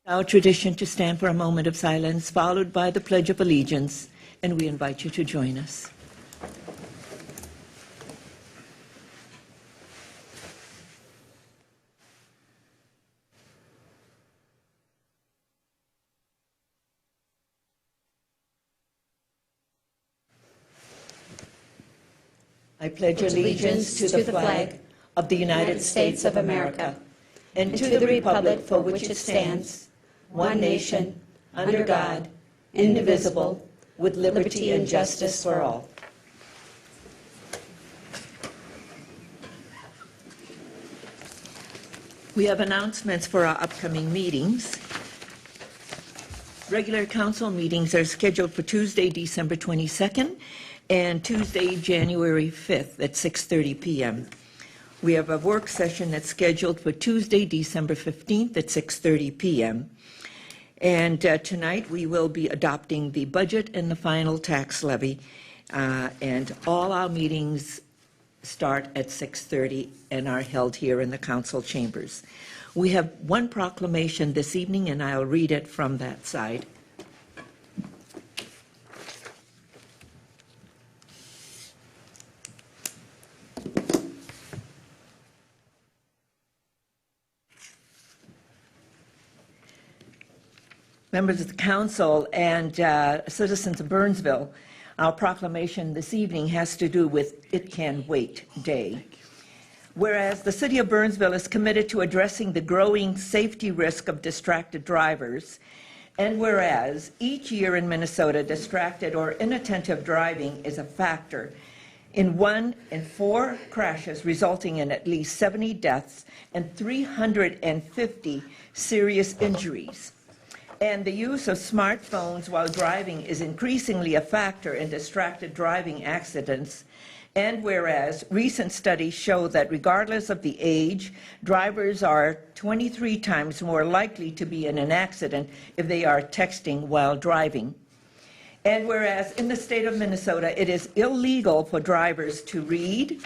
Our tradition to stand for a moment of silence, followed by the Pledge of Allegiance, and we invite you to join us. I pledge allegiance to the flag of the United States of America and to the republic for which it stands, one nation, under God, indivisible, with liberty and justice for all. We have announcements for our upcoming meetings. Regular council meetings are scheduled for Tuesday, December 22nd, and Tuesday, January 5th at 6:30 p.m. We have a work session that's scheduled for Tuesday, December 15th at 6:30 p.m. And tonight we will be adopting the budget and the final tax levy, and all our meetings start at 6:30 and are held here in the council chambers. We have one proclamation this evening, and I'll read it from that side. Members of the council and citizens of Burnsville, our proclamation this evening has to do with It Can Wait Day. Whereas the city of Burnsville is committed to addressing the growing safety risk of distracted drivers, and whereas each year in Minnesota, distracted or inattentive driving is a factor in 1 in 4 crashes, resulting in at least 70 deaths and 350 serious injuries. And the use of smartphones while driving is increasingly a factor in distracted driving accidents. And whereas recent studies show that regardless of the age, drivers are 23 times more likely to be in an accident if they are texting while driving. And whereas in the state of Minnesota, it is illegal for drivers to read,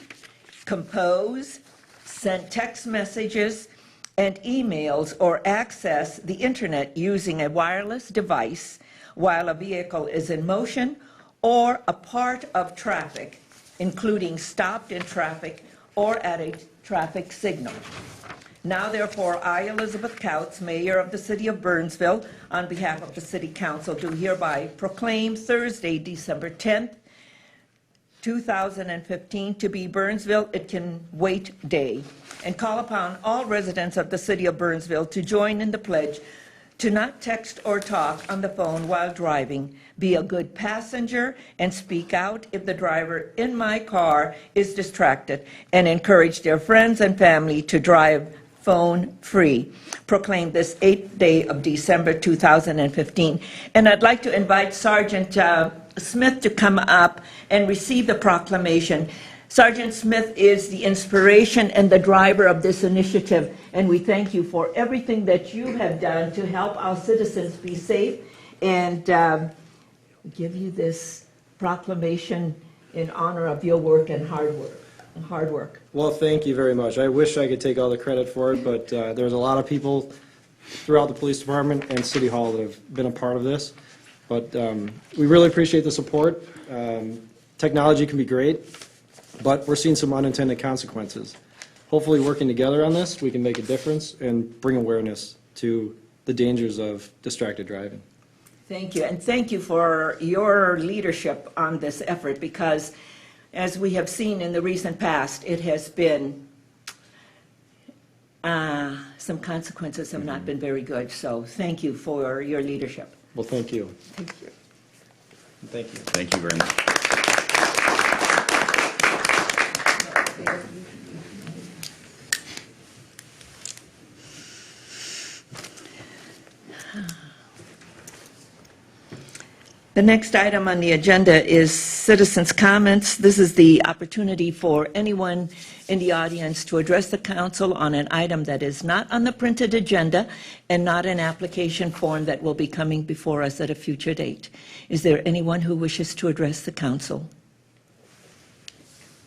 compose, send text messages, and emails or access the internet using a wireless device while a vehicle is in motion or a part of traffic, including stopped in traffic or at a traffic signal. Now, therefore, I, Elizabeth Kautz, Mayor of the City of Burnsville, on behalf of the City Council, do hereby proclaim Thursday, December 10th, 2015 to be Burnsville It Can Wait Day, and call upon all residents of the City of Burnsville to join in the pledge to not text or talk on the phone while driving, be a good passenger, and speak out if the driver in my car is distracted, and encourage their friends and family to drive phone-free. Proclaim this 8th day of December 2015. And I'd like to invite Sergeant Smith to come up and receive the proclamation. Sergeant Smith is the inspiration and the driver of this initiative, and we thank you for everything that you have done to help our citizens be safe, and give you this proclamation in honor of your work and hard work. Well, thank you very much. I wish I could take all the credit for it, but there's a lot of people throughout the police department and City Hall that have been a part of this. But we really appreciate the support. Technology can be great, but we're seeing some unintended consequences. Hopefully, working together on this, we can make a difference and bring awareness to the dangers of distracted driving. Thank you, and thank you for your leadership on this effort, because as we have seen in the recent past, it has been, some consequences have not been very good. So thank you for your leadership. Well, thank you. Thank you. Thank you. Thank you very much. The next item on the agenda is citizens' comments. This is the opportunity for anyone in the audience to address the council on an item that is not on the printed agenda and not an application form that will be coming before us at a future date. Is there anyone who wishes to address the council?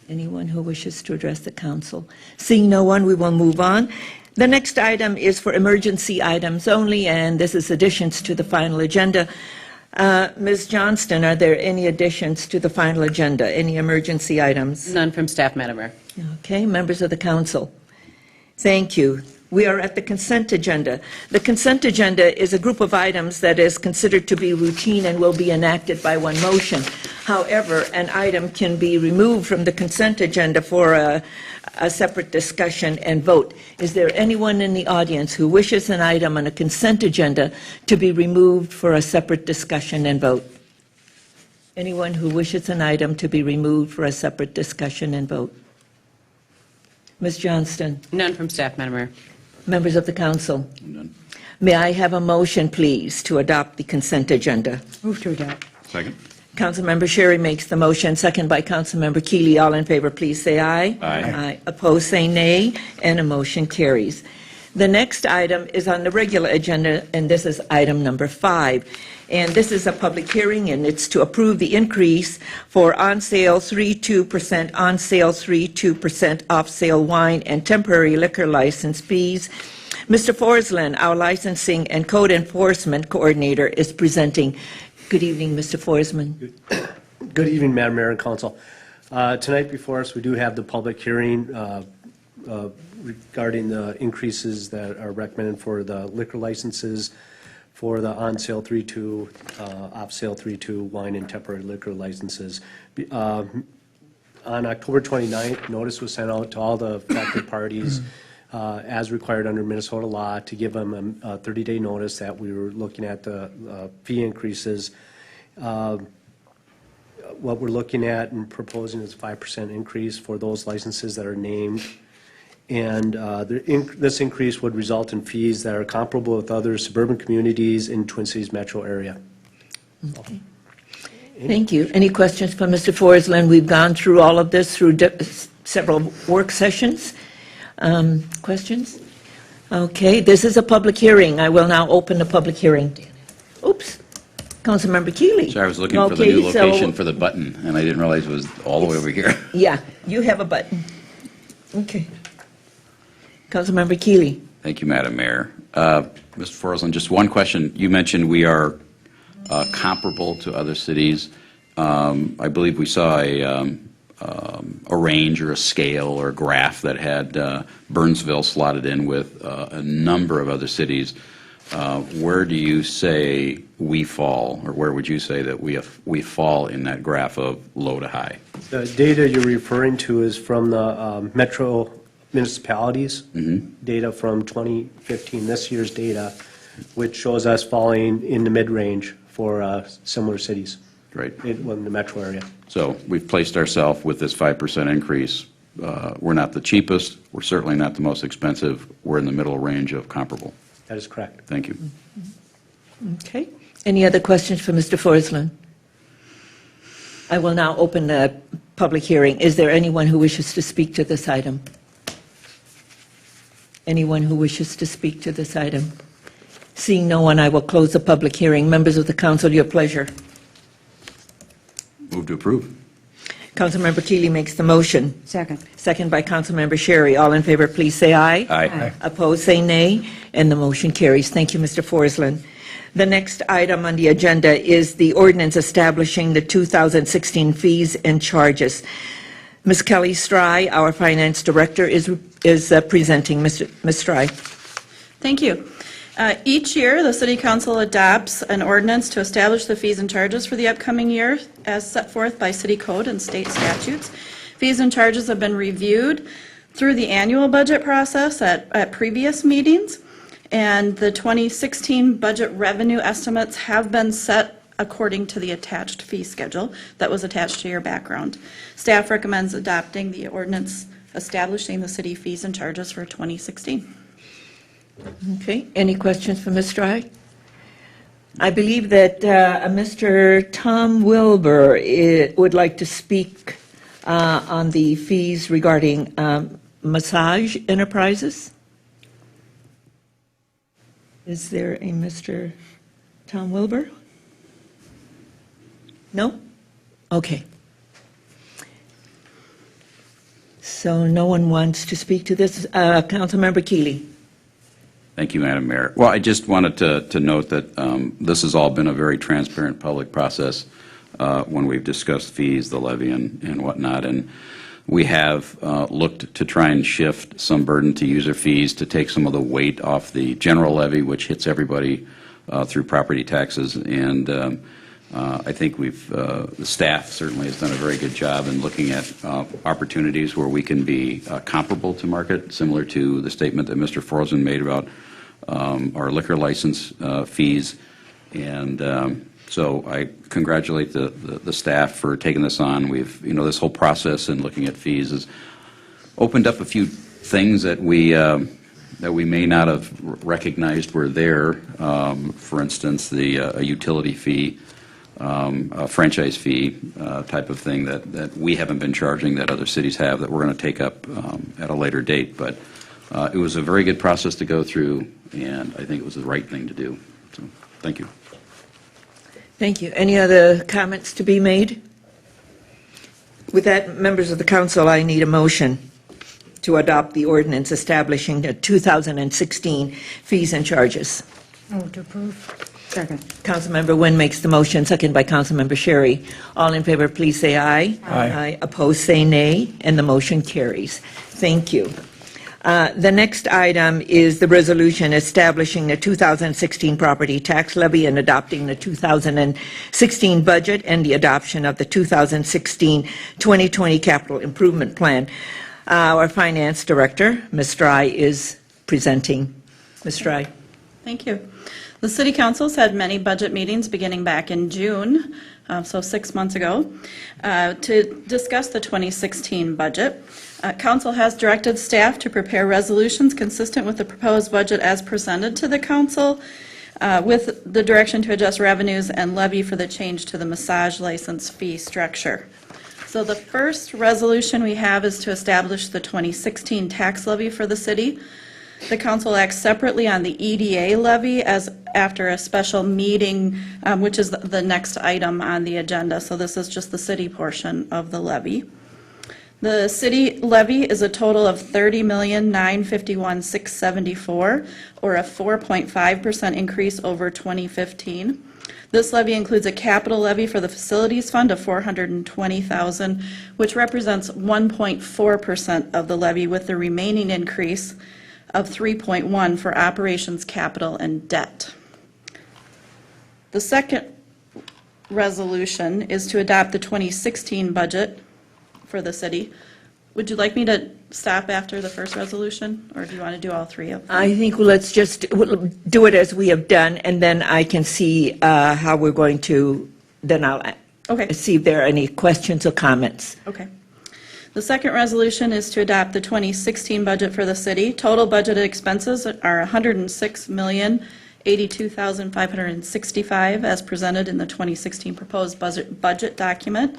Anyone who wishes to address the council? Seeing no one, we will move on. The next item is for emergency items only, and this is additions to the final agenda. Ms. Johnston, are there any additions to the final agenda? Any emergency items? None from staff, Madam Mayor. Okay, members of the council. Thank you. We are at the consent agenda. The consent agenda is a group of items that is considered to be routine and will be enacted by one motion. However, an item can be removed from the consent agenda for a separate discussion and vote. Is there anyone in the audience who wishes an item on a consent agenda to be removed for a separate discussion and vote? Anyone who wishes an item to be removed for a separate discussion and vote? Ms. Johnston. None from staff, Madam Mayor. Members of the council, None. may I have a motion, please, to adopt the consent agenda? Move to adopt. Second? Councilmember Sherry makes the motion, second by Councilmember Keeley. All in favor, please say aye. Aye. Opposed, say nay, and a motion carries. The next item is on the regular agenda, and this is item number 5. And this is a public hearing, and it's to approve the increase for on-sale 3.2%, on-sale 3.2% off-sale wine and temporary liquor license fees. Mr. Forsland, our licensing and code enforcement coordinator, is presenting. Good evening, Mr. Forsman. Good evening, Madam Mayor and Council. Tonight before us, we do have the public hearing regarding the increases that are recommended for the liquor licenses for the on-sale 3.2, off-sale 3.2 wine and temporary liquor licenses. On October 29th, notice was sent out to all the affected parties as required under Minnesota law to give them a 30-day notice that we were looking at the fee increases. What we're looking at and proposing is a 5% increase for those licenses that are named. And this increase would result in fees that are comparable with other suburban communities in Twin Cities metro area. Okay. Thank you. Any questions for Mr. Forsland? We've gone through all of this through several work sessions. Questions? Okay, this is a public hearing. I will now open the public hearing. Oops. Councilmember Keeley. Sorry, I was looking for the new location for the button, and I didn't realize it was all the way over here. Yeah, you have a button. Okay. Councilmember Keeley. Thank you, Madam Mayor. Mr. Forsland, just one question. You mentioned we are comparable to other cities. I believe we saw a range or a scale or a graph that had Burnsville slotted in with a number of other cities. Where do you say we fall, or where would you say that we fall in that graph of low to high? The data you're referring to is from the metro municipalities, data from 2015, this year's data, which shows us falling in the mid-range for similar cities. Right. In the metro area. So we've placed ourselves with this 5% increase. We're not the cheapest. We're certainly not the most expensive. We're in the middle range of comparable. That is correct. Thank you. Okay. Any other questions for Mr. Forsland? I will now open the public hearing. Is there anyone who wishes to speak to this item? Anyone who wishes to speak to this item? Seeing no one, I will close the public hearing. Members of the council, your pleasure. Move to approve. Councilmember Keeley makes the motion. Second. Second by Councilmember Sherry. All in favor, please say aye. Aye. Opposed, say nay, and the motion carries. Thank you, Mr. Forsland. The next item on the agenda is the ordinance establishing the 2016 fees and charges. Ms. Kelly Stry, our finance director, is presenting. Ms. Stry. Thank you. Each year, the City Council adopts an ordinance to establish the fees and charges for the upcoming year as set forth by city code and state statutes. Fees and charges have been reviewed through the annual budget process at previous meetings, and the 2016 budget revenue estimates have been set according to the attached fee schedule that was attached to your background. Staff recommends adopting the ordinance establishing the city fees and charges for 2016. Okay, any questions for Ms. Stry? I believe that Mr. Tom Wilbur would like to speak on the fees regarding Massage Enterprises. Is there a Mr. Tom Wilbur? No? Okay. So no one wants to speak to this. Councilmember Keeley. Thank you, Madam Mayor. Well, I just wanted to note that this has all been a very transparent public process when we've discussed fees, the levy, and whatnot. And we have looked to try and shift some burden to user fees to take some of the weight off the general levy, which hits everybody through property taxes. And I think the staff certainly has done a very good job in looking at opportunities where we can be comparable to market, similar to the statement that Mr. Forslund made about our liquor license fees. And so I congratulate the staff for taking this on. This whole process and looking at fees has opened up a few things that we may not have recognized were there. For instance, a utility fee, a franchise fee type of thing that we haven't been charging that other cities have that we're going to take up at a later date. But it was a very good process to go through, and I think it was the right thing to do. So, thank you. Thank you. Any other comments to be made? With that, members of the council, I need a motion to adopt the ordinance establishing the 2016 fees and charges. Move to approve. Second. Councilmember Nguyen makes the motion, second by Councilmember Sherry. All in favor, please say aye. Aye. Opposed, say nay, and the motion carries. Thank you. The next item is the resolution establishing the 2016 property tax levy and adopting the 2016 budget and the adoption of the 2016-2020 capital improvement plan. Our finance director, Ms. Strye, is presenting. Ms. Strye. Thank you. The City Council's had many budget meetings beginning back in June, so 6 months ago, to discuss the 2016 budget. Council has directed staff to prepare resolutions consistent with the proposed budget as presented to the council, with the direction to adjust revenues and levy for the change to the massage license fee structure. So the first resolution we have is to establish the 2016 tax levy for the city. The council acts separately on the EDA levy as after a special meeting, which is the next item on the agenda. So this is just the city portion of the levy. The city levy is a total of $30,951,674, or a 4.5% increase over 2015. This levy includes a capital levy for the facilities fund of $420,000, which represents 1.4% of the levy, with the remaining increase of 3.1% for operations, capital, and debt. The second resolution is to adopt the 2016 budget for the city. Would you like me to stop after the first resolution, or do you want to do all three of them? I think let's just do it as we have done, and then I can see how we're going to, then I'll Okay. see if there are any questions or comments. Okay. The second resolution is to adopt the 2016 budget for the city. Total budgeted expenses are $106,082,565 as presented in the 2016 proposed budget document.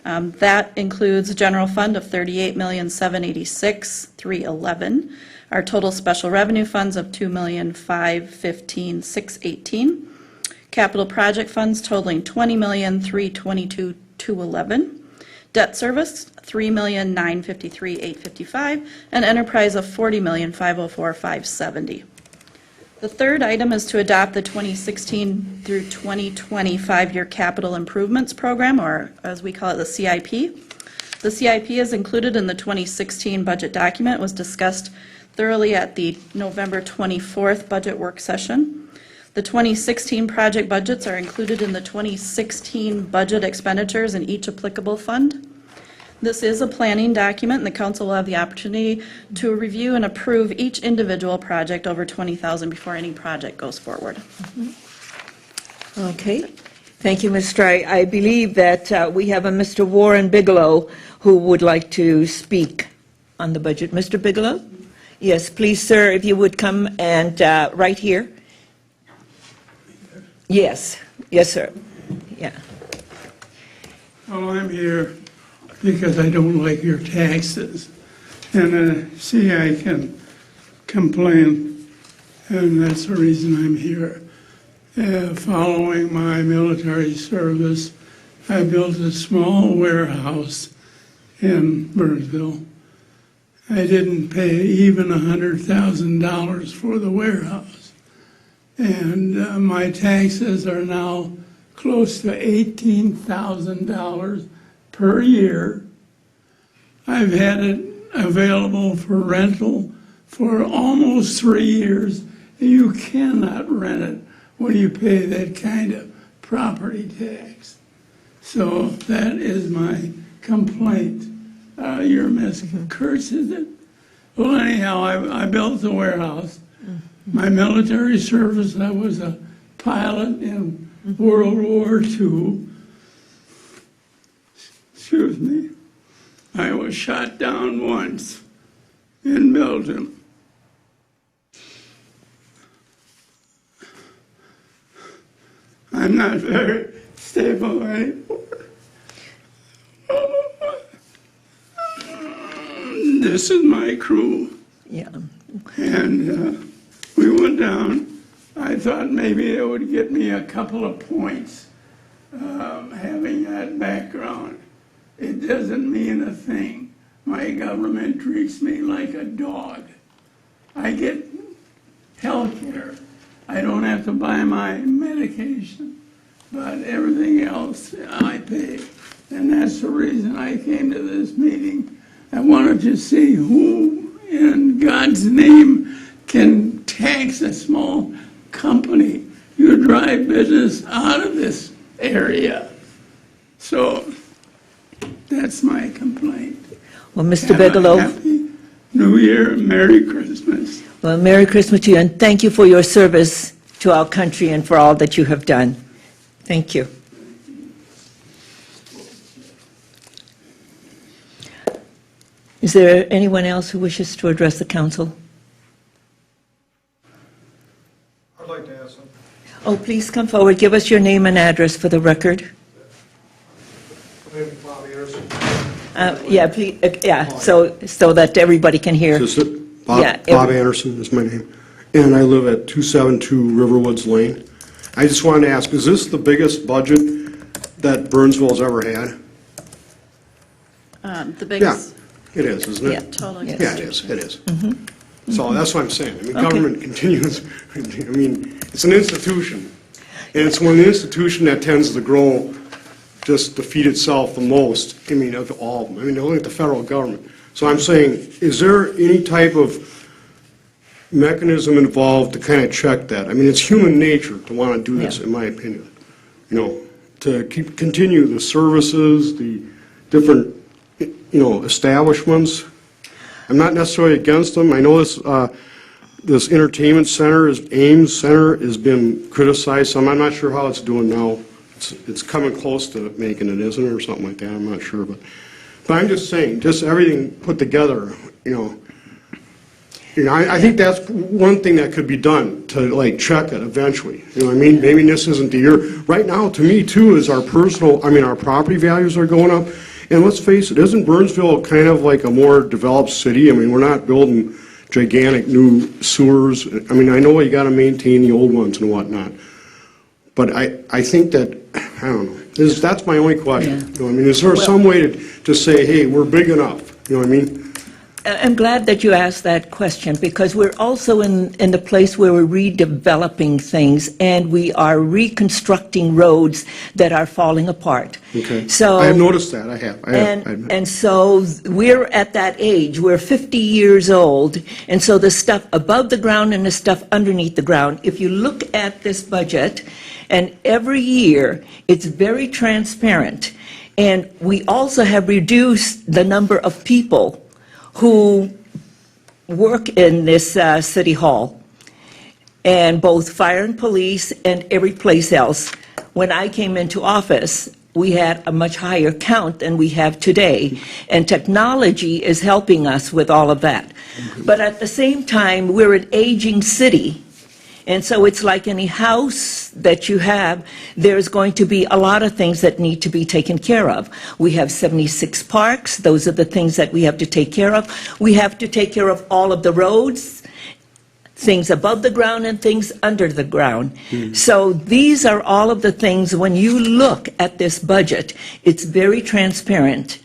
That includes a general fund of $38,786,311. Our total special revenue funds of $2,515,618. Capital project funds totaling $20,322,211. Debt service, $3,953,855, and enterprise of $40,504,570. The third item is to adopt the 2016 through 2020 5-year capital improvements program, or as we call it, the CIP. The CIP is included in the 2016 budget document, was discussed thoroughly at the November 24th budget work session. The 2016 project budgets are included in the 2016 budget expenditures in each applicable fund. This is a planning document, and the council will have the opportunity to review and approve each individual project over $20,000 before any project goes forward. Okay. Thank you, Ms. Strye. I believe that we have a Mr. Warren Bigelow who would like to speak on the budget. Mr. Bigelow? Yes, please, sir, if you would come and right here. Yes. Yes, sir. Yeah. Well, I'm here because I don't like your taxes. And see, I can complain, and that's the reason I'm here. Following my military service, I built a small warehouse in Burnsville, I didn't pay even $100,000 for the warehouse. And my taxes are now close to $18,000 per year. I've had it available for rental for almost 3 years. You cannot rent it when you pay that kind of property tax. So that is my complaint. You're Miss Kurtz, is it? Well, anyhow, I built the warehouse. My military service, I was a pilot in World War II. Excuse me. I was shot down once in Belgium. I'm not very stable anymore. This is my crew. Yeah. And we went down. I thought maybe it would get me a couple of points having that background. It doesn't mean a thing. My government treats me like a dog. I get health care. I don't have to buy my medication, but everything else I pay. And that's the reason I came to this meeting. I wanted to see who in God's name can tax a small company. You drive business out of this area. So that's my complaint. Well, Mr. Have a Bigelow, Happy New Year, and Merry Christmas. well, Merry Christmas to you, and thank you for your service to our country and for all that you have done. Thank you. Is there anyone else who wishes to address the council? I'd like to ask something. Oh, please come forward. Give us your name and address for the record. My name is Bob Anderson. Yeah, please, so that everybody can hear. Is it? Bob, Yeah, Bob Anderson is my name, and I live at 272 Riverwoods Lane. I just wanted to ask, is this the biggest budget that Burnsville's ever had? The Yeah, biggest, it is, isn't Yeah. it? total Yes. Yeah, it expenditure. is. So that's what I'm saying. I mean, Okay. government continues, I mean, it's an institution, and it's one institution that tends to grow, just to feed itself the most, I mean, of all of them. I mean, look at the federal government. So I'm saying, is there any type of mechanism involved to kind of check that? I mean, it's human nature to want to do this, Yeah. in my opinion. You know, to continue the services, the different, establishments. I'm not necessarily against them. I know this entertainment center, Ames Center, has been criticized some. I'm not sure how it's doing now. It's coming close to making it, isn't it, or something like that? I'm not sure, but I'm just saying, just everything put together, I think that's one thing that could be done to like check it eventually. You know what I mean? Maybe this isn't the year. Right now, to me too, is our property values are going up. And let's face it, isn't Burnsville kind of like a more developed city? I mean, we're not building gigantic new sewers. I mean, I know you got to maintain the old ones and whatnot. But I think that, I don't know, that's my only question. Yeah. You know what I mean, is there some way to say, hey, we're big enough? You know what I mean? I'm glad that you asked that question, because we're also in the place where we're redeveloping things, and we are reconstructing roads that are falling apart. Okay. So I have noticed that, I have. I admit. And so we're at that age, we're 50 years old, and so the stuff above the ground and the stuff underneath the ground, if you look at this budget, and every year, it's very transparent. And we also have reduced the number of people who work in this city hall, and both fire and police and every place else. When I came into office, we had a much higher count than we have today, and technology is helping us with all of that. But at the same time, we're an aging city, and so it's like any house that you have, there's going to be a lot of things that need to be taken care of. We have 76 parks, those are the things that we have to take care of. We have to take care of all of the roads, things above the ground and things under the ground. So these are all of the things, when you look at this budget, it's very transparent,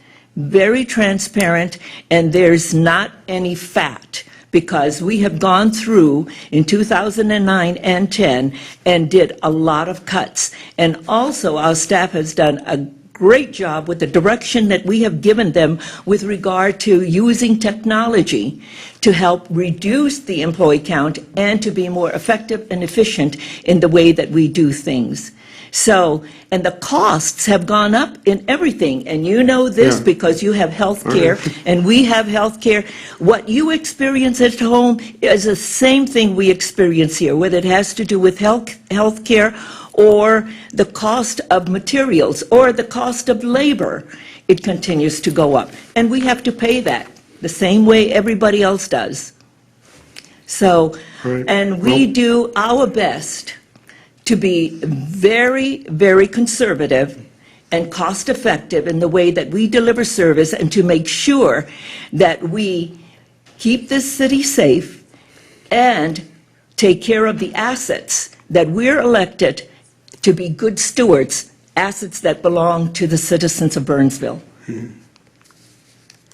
very transparent, and there's not any fat, because we have gone through in 2009 and 10 and did a lot of cuts. And also, our staff has done a great job with the direction that we have given them with regard to using technology to help reduce the employee count and to be more effective and efficient in the way that we do things. So, and the costs have gone up in everything, and you know this Yeah. because you have health care, and we have health care. What you experience at home is the same thing we experience here, whether it has to do with health care or the cost of materials or the cost of labor. It continues to go up, and we have to pay that the same way everybody else does. So, Right. and we do our best to be very, very conservative and cost-effective in the way that we deliver service, and to make sure that we keep this city safe and take care of the assets that we're elected to be good stewards, assets that belong to the citizens of Burnsville.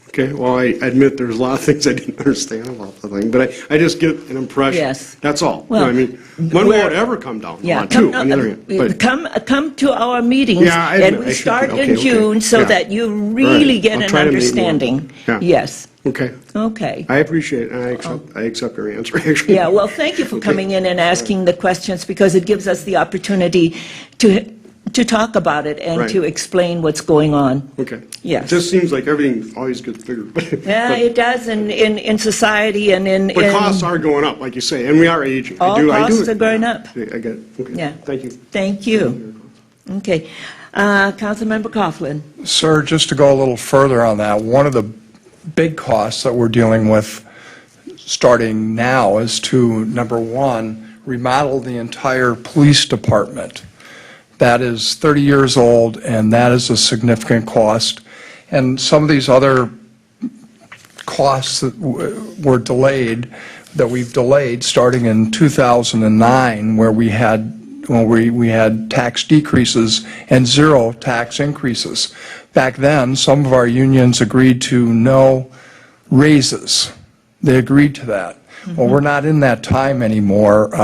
Okay, well, I admit there's a lot of things I didn't understand about the thing, but I just get an impression. Yes. That's all. Well, I mean, when will we're- it ever come down? Yeah, Too, on the other hand. But- come to our meetings, Yeah, I and admit, we I should- start okay, in okay, June, so yeah. that you really Right. get I'll an try to meet more. understanding. Yeah. Yes, Okay, okay. I appreciate it, and I accept your answer, actually. Yeah, well, thank you for coming in and asking the questions, because it gives us the opportunity to talk about it and Right. to explain what's going on. Okay. Yes. It just seems like everything always gets bigger. Yeah, it does in society and in... But costs are going up, like you say, and we are aging. I All do- I do- costs are going up. I get it. Okay. Yeah. Thank you. Thank you. Okay. Councilmember Coughlin. Sir, just to go a little further on that, one of the big costs that we're dealing with starting now is to, number one, remodel the entire police department. That is 30 years old, and that is a significant cost. And some of these other costs that were delayed, that we've delayed, starting in 2009, where we had tax decreases and zero tax increases. Back then, some of our unions agreed to no raises. They agreed to that. Well, we're not in that time anymore,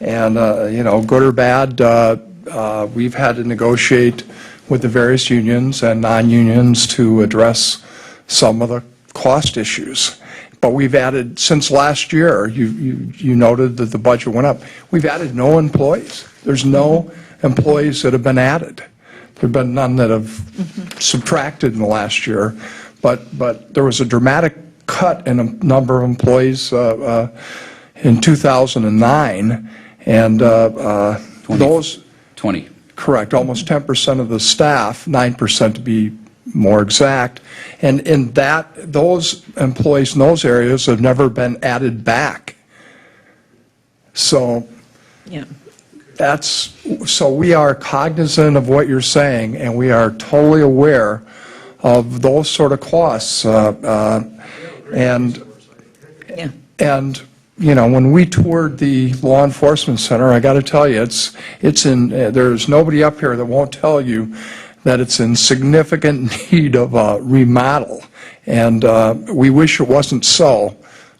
and, good or bad, we've had to negotiate with the various unions and non-unions to address some of the cost issues. But we've added, since last year, you noted that the budget went up, we've added no employees. There's no employees that have been added. There have been none that have subtracted in the last year, but there was a dramatic cut in a number of employees in 2009, and those... 20. Correct, almost 10% of the staff, 9% to be more exact, and in that, those employees in those areas have never been added back. So Yeah. so we are cognizant of what you're saying, and we are totally aware of those sort of costs, and Yeah. when we toured the law enforcement center, I got to tell you, there's nobody up here that won't tell you that it's in significant need of a remodel, and we wish it wasn't so,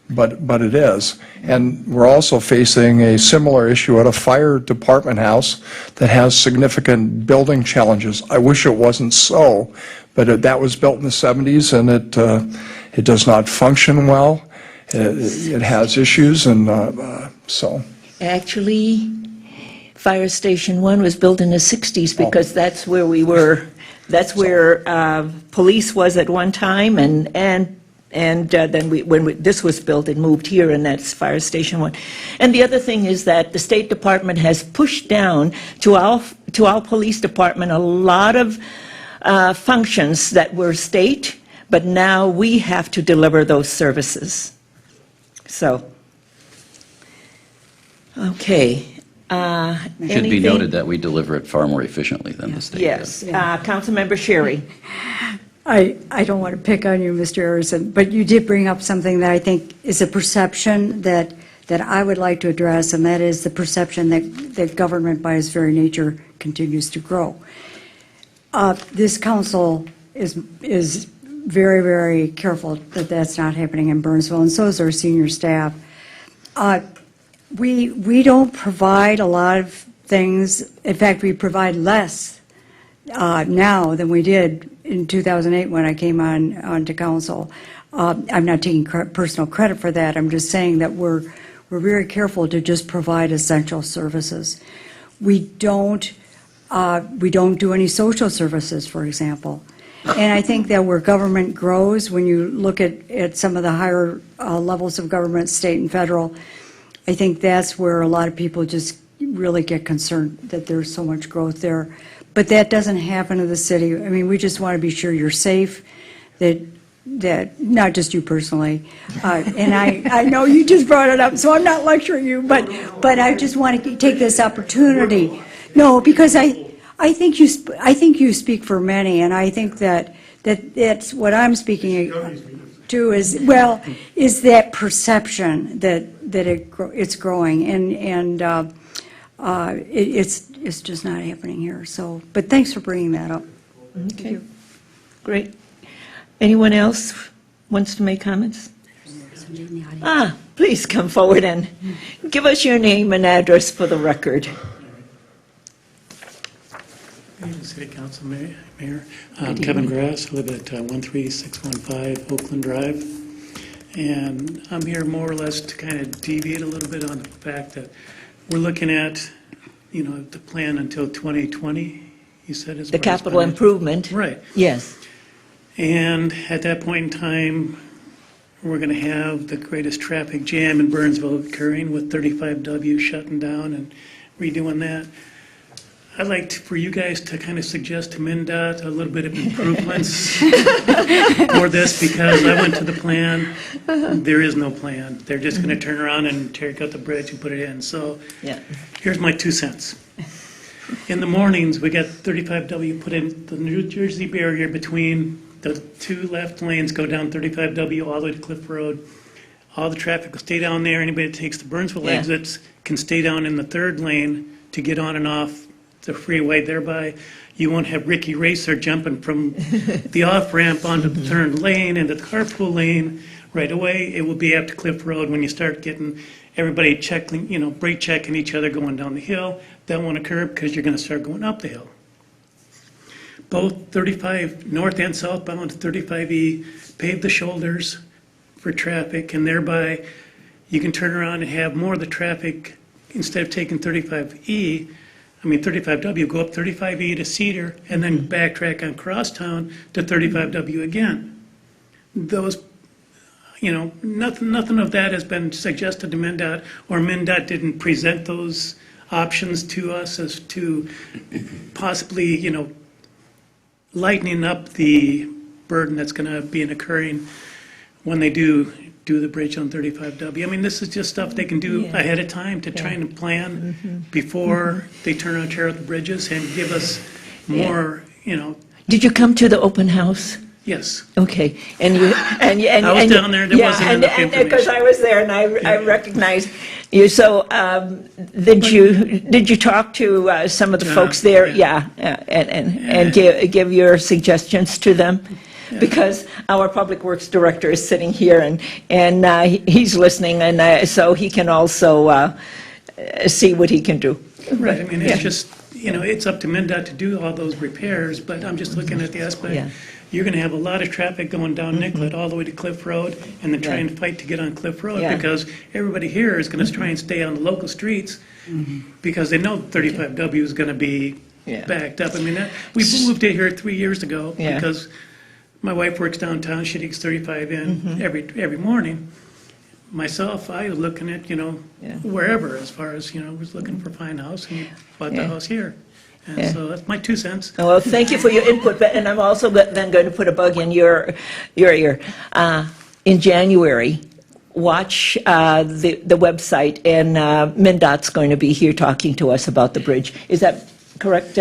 but it is. And we're also facing a similar issue at a fire department house that has significant building challenges. I wish it wasn't so, but that was built in the 70s, and it does not function well. It has issues, and so. Actually, Fire Station 1 was built in the 60s, because that's where we were, that's where police was at one time, and then when this was built, it moved here, and that's Fire Station 1. And the other thing is that the State Department has pushed down to our police department a lot of functions that were state, but now we have to deliver those services. So, okay. Should be noted that we deliver it far more efficiently than the state does. Yes. Councilmember Sherry. I don't want to pick on you, Mr. Harrison, but you did bring up something that I think is a perception that I would like to address, and that is the perception that government by its very nature continues to grow. This council is very, very careful that that's not happening in Burnsville, and so is our senior staff. We don't provide a lot of things. In fact, we provide less now than we did in 2008 when I came onto council. I'm not taking personal credit for that. I'm just saying that we're very careful to just provide essential services. We don't do any social services, for example. And I think that where government grows, when you look at some of the higher levels of government, state and federal, I think that's where a lot of people just really get concerned that there's so much growth there. But that doesn't happen in the city. I mean, we just want to be sure you're safe, that not just you personally. And I know you just brought it up, so I'm not lecturing you, but I just want to take this opportunity. No, because I think you speak for many, and I think that's what I'm speaking to is that perception that it's growing, and it's just not happening here. So, but thanks for bringing that up. Okay, great. Anyone else wants to make comments? Please come forward and give us your name and address for the record. City Council Mayor. I'm Kevin Grass. I live at 13615 Oakland Drive. And I'm here more or less to kind of deviate a little bit on the fact that we're looking at, the plan until 2020, you said. The capital improvement. Right. Yes. And at that point in time, we're going to have the greatest traffic jam in Burnsville occurring with 35W shutting down and redoing that. I'd like for you guys to kind of suggest to MnDOT a little bit of improvements for this, because I went to the plan. There is no plan. They're just going to turn around and tear out the bridge and put it in. So here's my 2 cents. In the mornings, we got 35W put in the New Jersey barrier between the 2 left lanes, go down 35W all the way to Cliff Road. All the traffic will stay down there. Anybody that takes the Burnsville exits can stay down in the 3rd lane to get on and off the freeway. Thereby, you won't have Ricky Racer jumping from the off-ramp onto the 3rd lane into the carpool lane right away. It will be after Cliff Road when you start getting everybody checking, brake checking each other going down the hill. That won't occur because you're going to start going up the hill. Both 35 north and southbound 35E pave the shoulders for traffic, and thereby you can turn around and have more of the traffic instead of taking 35W, go up 35E to Cedar and then backtrack on Crosstown to 35W again. Those, nothing of that has been suggested to MnDOT, or MnDOT didn't present those options to us as to possibly, lightening up the burden that's going to be occurring when they do the bridge on 35W. This is just stuff they can do ahead of time to try and plan before they turn around and tear out the bridges and give us more, Did you come to the open house? Yes. Okay, and I was down there. There wasn't enough information. Because I was there and I recognized you. So did you talk to some of the folks there? Yeah, and give your suggestions to them? Because our Public Works Director is sitting here and he's listening, and so he can also see what he can do. Right. It's just it's up to MnDOT to do all those repairs, but I'm just looking at the aspect. Yeah. You're going to have a lot of traffic going down Nicollet all the way to Cliff Road, and then try and fight to get on Cliff Road, because everybody here is going to try and stay on the local streets because they know 35W is going to be backed up. We moved in here 3 years ago because my wife works downtown. She takes 35 in every morning. Myself, I was looking at, wherever, as far as, was looking for a fine house, and bought the house here. And so that's my 2 cents. Well, thank you for your input, and I'm also then going to put a bug in your ear. In January, watch the website, and MnDOT's going to be here talking to us about the bridge. Is that correct?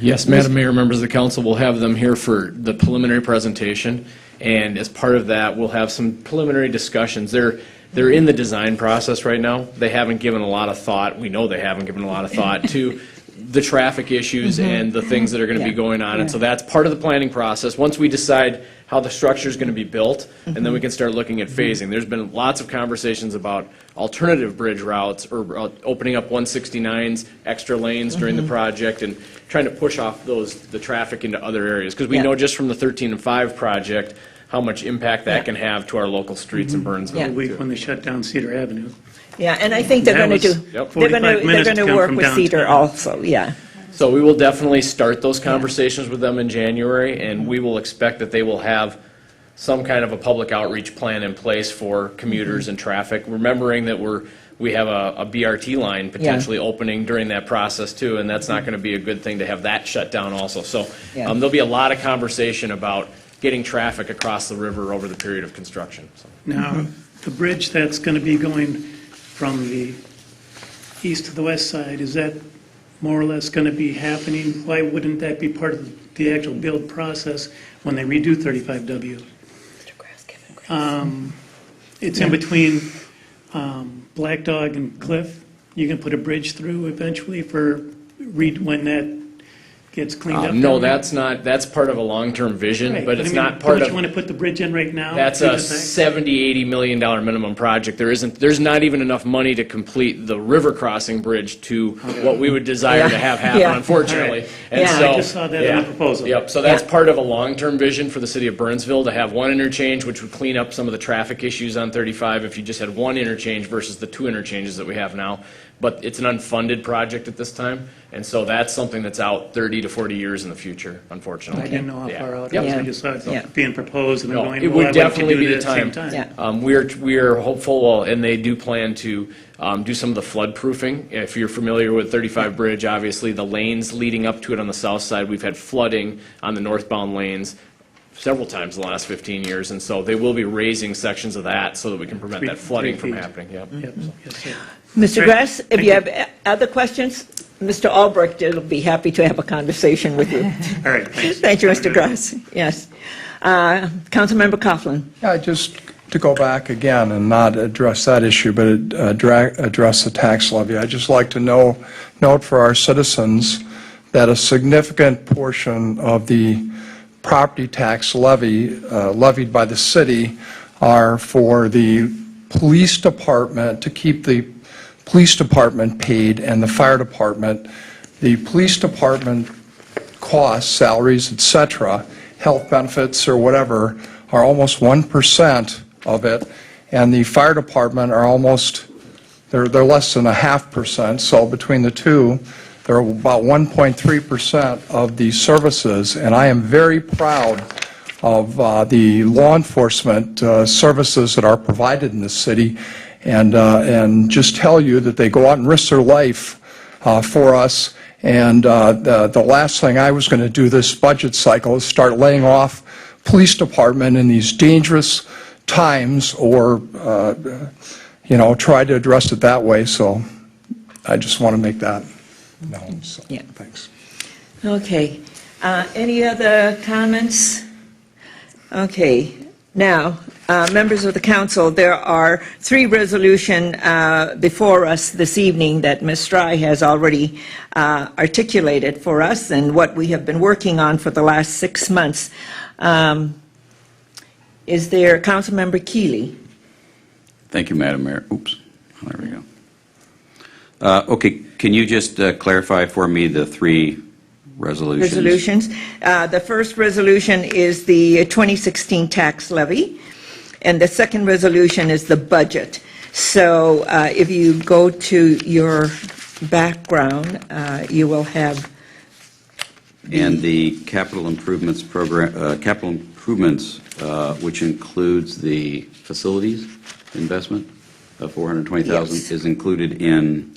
Yes, Madam Mayor, members of the council, will have them here for the preliminary presentation, and as part of that, we'll have some preliminary discussions. They're in the design process right now. They haven't given a lot of thought. We know they haven't given a lot of thought to the traffic issues and the things that are going to be Yeah. going on. And so that's part of the planning process. Once we decide how the structure is going to be built, and then we can start looking at phasing. There's been lots of conversations about alternative bridge routes or opening up 169's extra lanes during the project and trying to push off the traffic into other areas. Because we Yeah. know just from the 13 and 5 project, how much impact that can have to our local streets in Burnsville. Yeah. The week when they shut down Cedar Avenue. Yeah, and I think they're That going to was do, Yep. they're 45 minutes to going to come work from with Cedar downtown. also, yeah. So we will definitely start those conversations with them in January, and we will expect that they will have some kind of a public outreach plan in place for commuters and traffic, remembering that we have a BRT line potentially opening during that process too, and that's not going to be a good thing to have that shut down also. So Yeah. there'll be a lot of conversation about getting traffic across the river over the period of construction. So. Now, the bridge that's going to be going from the east to the west side, is that more or less going to be happening? Why wouldn't that be part of the actual build process when they redo 35W? It's in between Black Dog and Cliff. You can put a bridge through eventually for when that gets cleaned up. No, down there? that's not, that's part of a long-term vision, Right, but it's I mean, not part Don't of. you want to put the bridge in right now? That's Do a the thing? 70, $80 million minimum project. There's not even enough money to complete the river crossing bridge to what we would desire to have happen, Yeah. unfortunately. All right. And Yeah. so- I just saw that in the proposal. Yep, so that's Yeah. part of a long-term vision for the city of Burnsville, to have one interchange, which would clean up some of the traffic issues on 35 if you just had one interchange versus the two interchanges that we have now. But it's an unfunded project at this time, and so that's something that's out 30 to 40 years in the future, unfortunately. I didn't know how Yeah. far out it Yep. was. I Yeah. just saw Yeah. it being proposed and I'm No, going, it well, would why wouldn't you definitely do be that the at the same time. time? Yeah. We're hopeful, well, and they do plan to do some of the flood proofing. If you're familiar with 35 Bridge, obviously the lanes leading up to it on the south side, we've had flooding on the northbound lanes several times in the last 15 years, and so they will be raising sections of that so that we can prevent that flooding from 3 feet. happening. Yep. Yep, yes, sir. Mr. Right. Grass, if Thank you you. have other questions, Mr. Albrecht will be happy to have a conversation with you. All right, thanks. Thank you, Mr. Grass. Yes. Councilmember Coughlin. Yeah, just to go back again and not address that issue, but address the tax levy. I'd just like to note for our citizens that a significant portion of the property tax levy levied by the city are for the police department, to keep the police department paid and the fire department. The police department costs, salaries, et cetera, health benefits or whatever, are almost 1% of it, and the fire department are almost, they're less than 0.5%, so between the two, they're about 1.3% of the services, and I am very proud of the law enforcement services that are provided in this city, and just tell you that they go out and risk their life for us. And the last thing I was going to do this budget cycle is start laying off police department in these dangerous times, or try to address it that way. So I just want to make that known. So, Yeah. thanks. Okay. Any other comments? Okay. Now, members of the council, there are 3 resolutions before us this evening that Ms. Strye has already articulated for us, and what we have been working on for the last 6 months. Is there Councilmember Keeley? Thank you, Madam Mayor. Oops, there we go. Okay, can you just clarify for me the 3 resolutions? Resolutions. The first resolution is the 2016 tax levy, and the second resolution is the budget. So if you go to your background, you will have, And the capital improvements program, which includes the facilities investment of $420,000, Yes. is included in,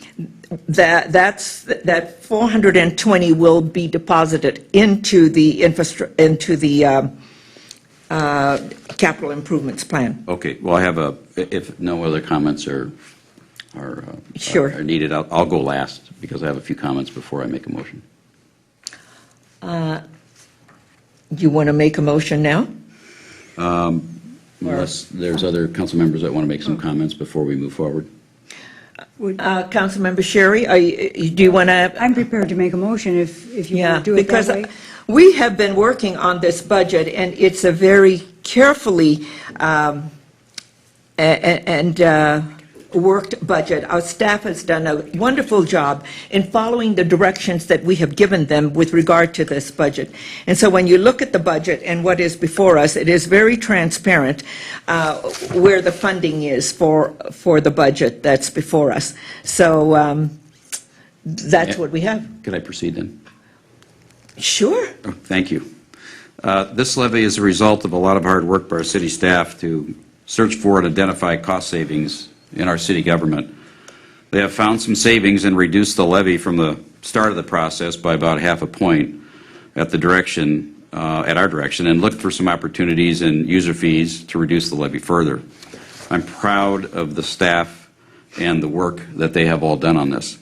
that 420 will be deposited into the capital improvements plan. okay, well, I have if no other comments are Sure. are needed, I'll go last, because I have a few comments before I make a motion. You want to make a motion now? Unless there's other council members that want to make some comments before we move forward. Councilmember Sherry, do you want to? I'm prepared to make a motion if you Yeah, want to do it that because way. we have been working on this budget, and it's a very carefully worked budget. Our staff has done a wonderful job in following the directions that we have given them with regard to this budget. And so when you look at the budget and what is before us, it is very transparent where the funding is for the budget that's before us. So that's what we have. Could I proceed then? Sure. Oh, thank you. This levy is a result of a lot of hard work by our city staff to search for and identify cost savings in our city government. They have found some savings and reduced the levy from the start of the process by about half a point at our direction, and looked for some opportunities in user fees to reduce the levy further. I'm proud of the staff and the work that they have all done on this.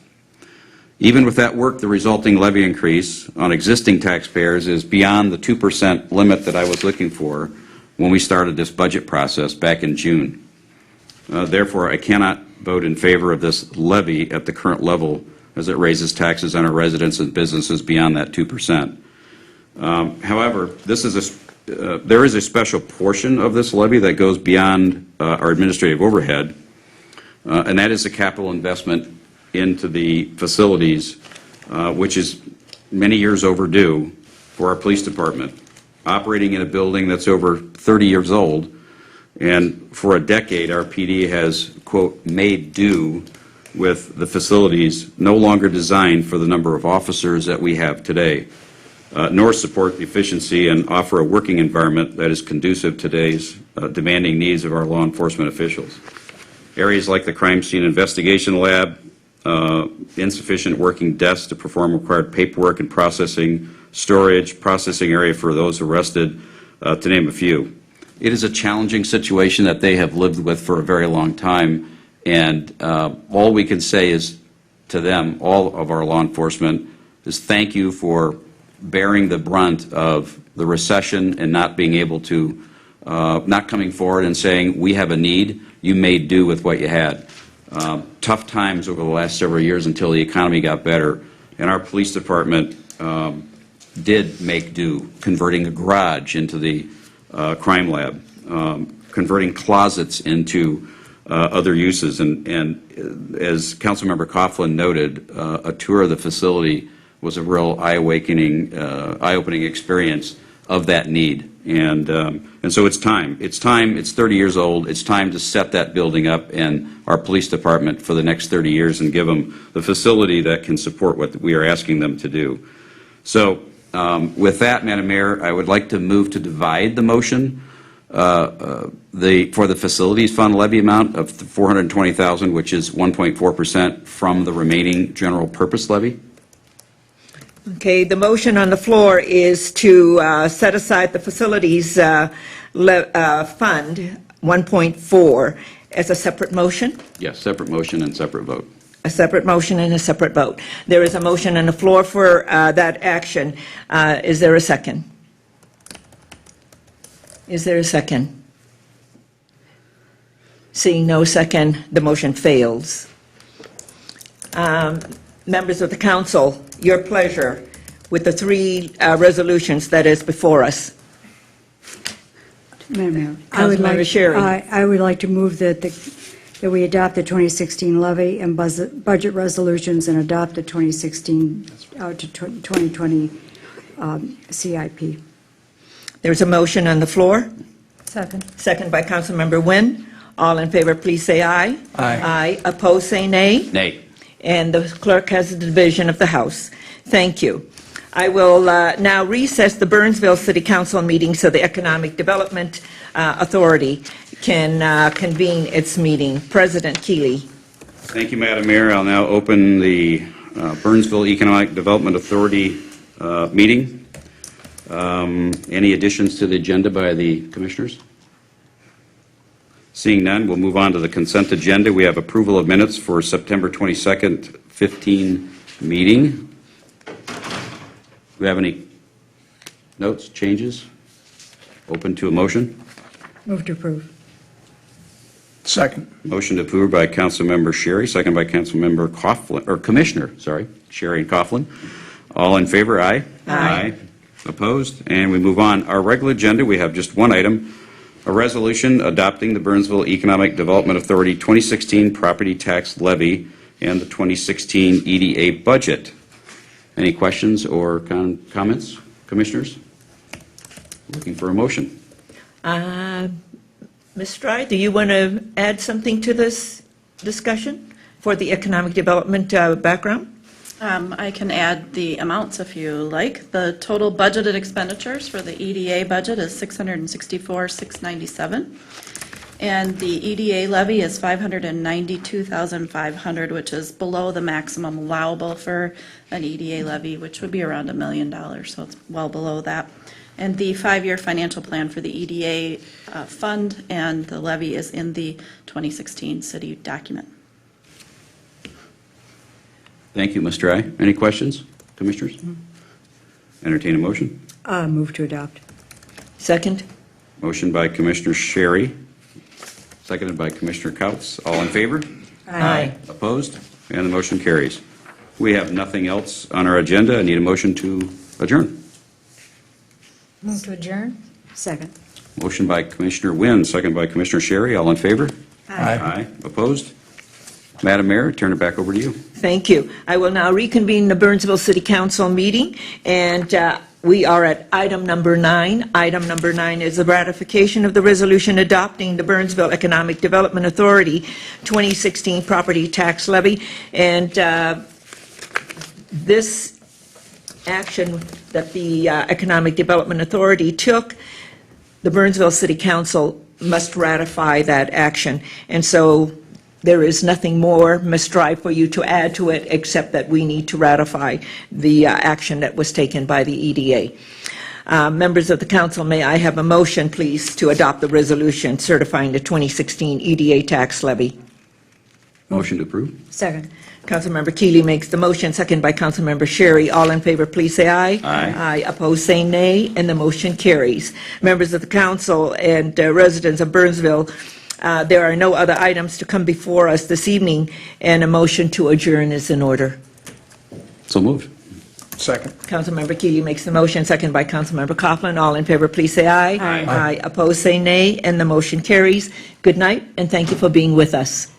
Even with that work, the resulting levy increase on existing taxpayers is beyond the 2% limit that I was looking for when we started this budget process back in June. Therefore, I cannot vote in favor of this levy at the current level, as it raises taxes on our residents and businesses beyond that 2%. However, there is a special portion of this levy that goes beyond our administrative overhead, and that is a capital investment into the facilities, which is many years overdue for our police department. Operating in a building that's over 30 years old, and for a decade, our PD has, quote, made do with the facilities no longer designed for the number of officers that we have today, nor support the efficiency and offer a working environment that is conducive to today's demanding needs of our law enforcement officials. Areas like the crime scene investigation lab, insufficient working desks to perform required paperwork and processing, storage, processing area for those arrested, to name a few. It is a challenging situation that they have lived with for a very long time, and all we can say is to them, all of our law enforcement, is thank you for bearing the brunt of the recession and not being able to, not coming forward and saying, we have a need, you made do with what you had. Tough times over the last several years until the economy got better, and our police department did make do, converting a garage into the crime lab, converting closets into other uses. And as Councilmember Coughlin noted, a tour of the facility was a real eye-opening experience of that need. And so it's time. It's time. It's 30 years old. It's time to set that building up and our police department for the next 30 years and give them the facility that can support what we are asking them to do. So with that, Madam Mayor, I would like to move to divide the motion for the facilities fund levy amount of $420,000, which is 1.4% from the remaining general purpose levy. Okay, the motion on the floor is to set aside the facilities fund 1.4 as a separate motion. Yes, separate motion and separate vote. A separate motion and a separate vote. There is a motion on the floor for that action. Is there a second? Is there a second? Seeing no second, the motion fails. Members of the council, your pleasure with the three resolutions that is before us. Madam Mayor, Councilmember Sherry. I would like to move that we adopt the 2016 levy and budget resolutions and adopt the 2016 to 2020 CIP. There's a motion on the floor. Second. Second by Councilmember Nguyen. All in favor, please say aye. Aye. Aye. Opposed, say nay. Nay. And the clerk has the division of the House. Thank you. I will now recess the Burnsville City Council meeting so the Economic Development Authority can convene its meeting. President Keeley. Thank you, Madam Mayor. I'll now open the Burnsville Economic Development Authority meeting. Any additions to the agenda by the commissioners? Seeing none, we'll move on to the consent agenda. We have approval of minutes for September 22nd, 15 meeting. Do we have any notes, changes? Open to a motion? Move to approve. Second. Motion to approve by Councilmember Sherry, second by Councilmember Coughlin, or Commissioner, sorry, Sherry and Coughlin. All in favor, aye? Aye. Opposed? And we move on. Our regular agenda, we have just one item, a resolution adopting the Burnsville Economic Development Authority 2016 property tax levy and the 2016 EDA budget. Any questions or comments, Commissioners? Looking for a motion. Ms. Stride, do you want to add something to this discussion for the economic development background? I can add the amounts if you like. The total budgeted expenditures for the EDA budget is $664,697. And the EDA levy is $592,500, which is below the maximum allowable for an EDA levy, which would be around $1 million, so it's well below that. And the 5-year financial plan for the EDA fund and the levy is in the 2016 city document. Thank you, Ms. Dry. Any questions, Commissioners? Entertain a motion. Move to adopt. Second? Motion by Commissioner Sherry, seconded by Commissioner Couts. All in favor? Aye. Opposed? And the motion carries. We have nothing else on our agenda. I need a motion to adjourn. Move to adjourn. Second. Motion by Commissioner Wynn, seconded by Commissioner Sherry. All in favor? Aye. Opposed? Madam Mayor, turn it back over to you. Thank you. I will now reconvene the Burnsville City Council meeting, and we are at item number 9. Item number 9 is the ratification of the resolution adopting the Burnsville Economic Development Authority 2016 property tax levy. And this action that the Economic Development Authority took, the Burnsville City Council must ratify that action. And so there is nothing more, Ms. Dry, for you to add to it, except that we need to ratify the action that was taken by the EDA. Members of the council, may I have a motion, please, to adopt the resolution certifying the 2016 EDA tax levy? Motion to approve. Second. Councilmember Keeley makes the motion, second by Councilmember Sherry. All in favor, please say aye. Aye. Aye. Opposed, say nay, and the motion carries. Members of the council and residents of Burnsville, there are no other items to come before us this evening, and a motion to adjourn is in order. So moved. Second. Councilmember Keeley makes the motion, second by Councilmember Coughlin. All in favor, please say aye. Aye. Aye. Opposed, say nay, and the motion carries. Good night, and thank you for being with us.